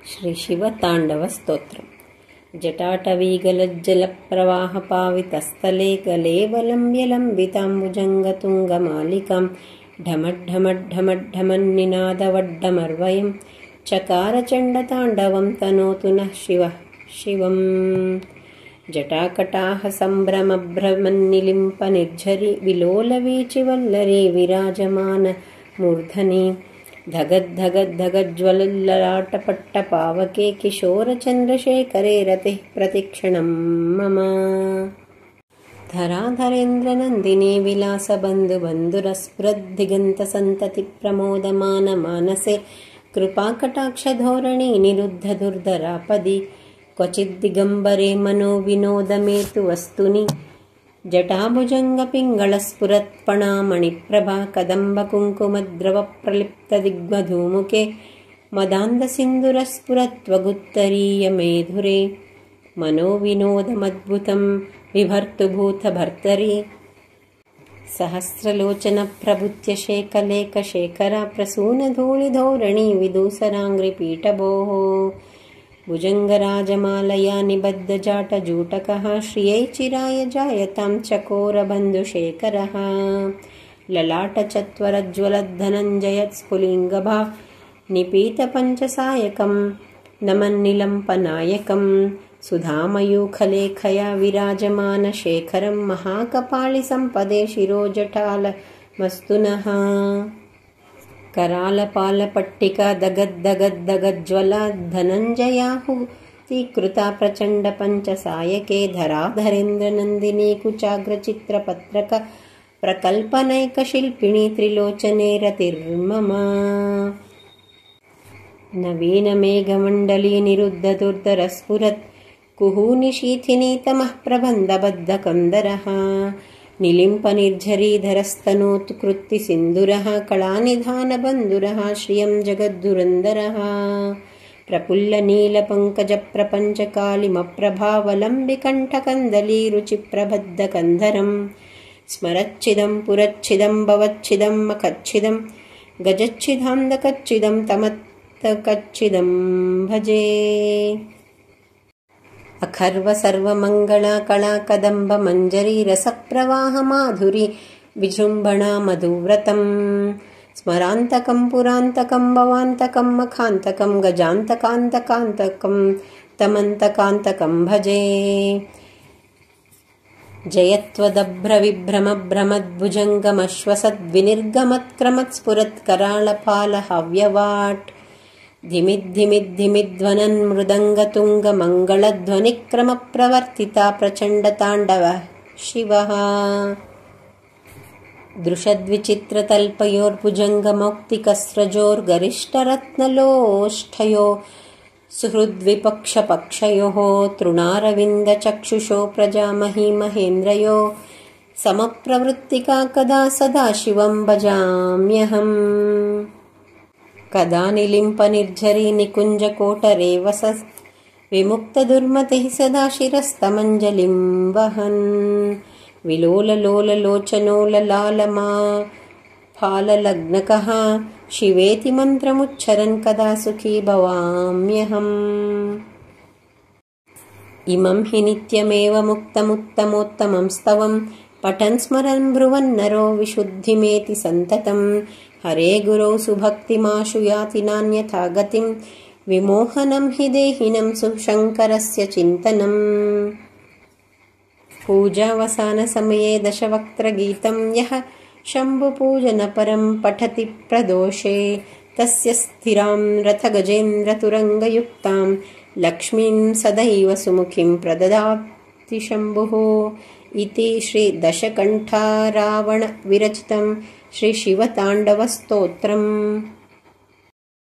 श्रीशिवताण्डवस्तोत्रम्। जटाटवीगलज्जलप्रवाहपावितस्थले गलेवलम्ब्यलम्बिताम्बुजङ्गतुङ्गमालिकां ढमढ्ढमढ्ढमढ्ढमन्निनादवड्डमर्वयं चकारचण्डताण्डवं तनोतु नः शिवः शिवम्। जटाकटाह सम्भ्रमभ्रमन्निलिम्पनिर्झरि विलोलवीचिवल्लरी विराजमान मूर्धनि धगद्धगद्धगज्ज्वलल्ललाटपट्टपावके किशोरचन्द्रशेखरे रतिः प्रतिक्षणं मम। धराधरेन्द्रनन्दिनी विलासबन्धुबन्धुरस्फुरद्दिगन्तसन्ततिप्रमोदमानमानसे कृपाकटाक्षधोरणी निरुद्धदुर्धरापदि क्वचिद्दिगम्बरे मनोविनोदमेतु वस्तुनि। जटाभुजङ्गपिङ्गळस्फुरत्पणामणिप्रभा कदम्बकुङ्कुमद्रवप्रलिप्तदिग्मधूमुखे मदान्दसिन्दूरस्फुरत्वगुत्तरीयमेधुरे मनोविनोदमद्भुतं बिभर्तुभूतभर्तरि। सहस्रलोचनप्रभृत्य शेखलेखशेखरा प्रसूनधूलिधोरणी विदूसराङ्घ्रिपीठभोः भुजङ्गराजमालया निबद्धजाटजूटकः श्रियै चिराय जायतां चकोरबन्धुशेखरः। ललाटचत्वरज्ज्वलद्धनञ्जयस्फुलिङ्गभा निपीतपञ्चसायकं नमन्निलम्पनायकं सुधामयूखलेखया विराजमानशेखरं महाकपालिसम्पदे शिरोजटालमस्तु नः। करालपालपट्टिका दगद्दगद्दगज्ज्वला धनञ्जयाहुतीकृता प्रचण्डपञ्चसायके धराधरेन्द्रनन्दिनी कुचाग्रचित्रपत्रक प्रकल्पनैकशिल्पिनी त्रिलोचने रतिर्मम। नवीनमेघमण्डली निरुद्धदुर्धरस्फुरत् कुहूनिशीथिनी तमः प्रबन्धबद्धकन्दरः निलिम्पनिर्झरीधरस्तनोत्कृत्तिसिन्दुरः कलानिधानबन्धुरः श्रियं जगद्धुरन्दरः प्रफुल्लनीलपङ्कजप्रपञ्चकालिमप्रभावलम्बिकण्ठकन्दलीरुचिप्रबद्धकन्धरं स्मरच्छिदं पुरच्छिदं भवच्छिदं मखच्छिदं गजच्छिदान्धकच्छिदं तमत्तकच्छिदं भजे। अखर्व सर्वमङ्गला कला कदम्ब मञ्जरी रसप्रवाह माधुरी विजृम्भणा मधुव्रतं स्मरान्तकं पुरान्तकं भवान्तकं मखान्तकं गजान्तकान्तकान्तकं तमन्तकान्तकं भजे। जयत्वदभ्रविभ्रमभ्रमद्विनिर्गमत्क्रमत्स्फुरत्कराळपालहव्यवाट् धिमिद्धिमिद्धिमिध्वनन् मृदङ्गतुङ्गमङ्गलध्वनिक्रमप्रवर्तिता प्रचण्डताण्डव शिवः। दृशद्विचित्रतल्पयोर्भुजङ्गमौक्तिकस्रजोर्गरिष्ठरत्नलोष्ठयो सुहृद्विपक्षपक्षयोः तृणारविन्दचक्षुषो प्रजामही महेन्द्रयो समप्रवृत्तिका कदा सदा शिवं भजाम्यहम्। कदा निलिम्पनिर्झरी निकुञ्जकोटरे वसत् विमुक्तदुर्मतिः सदा शिरस्तमञ्जलिं वहन् विलोललोललोचनो ललालमा फाललग्नकः शिवेति मन्त्रमुच्चरन् कदा सुखी भवाम्यहम्। इमं हि नित्यमेव मुक्तमुत्तमोत्तमं स्तवं पठन् स्मरन् ब्रुवन्नरो विशुद्धिमेति सन्ततं हरे गुरौ सुभक्तिमाशु याति नान्यथा गतिं विमोहनं हि देहिनं सुशङ्करस्य चिन्तनम्। पूजावसानसमये दशवक्त्रगीतं यः शम्भुपूजनपरं पठति प्रदोषे तस्य स्थिरां रथगजेन्द्रतुरङ्गयुक्तां लक्ष्मीं सदैव सुमुखीं प्रददाति शम्भुः इति श्रीदशकण्ठारावण विरचितं श्रीशिवताण्डवस्तोत्रम्।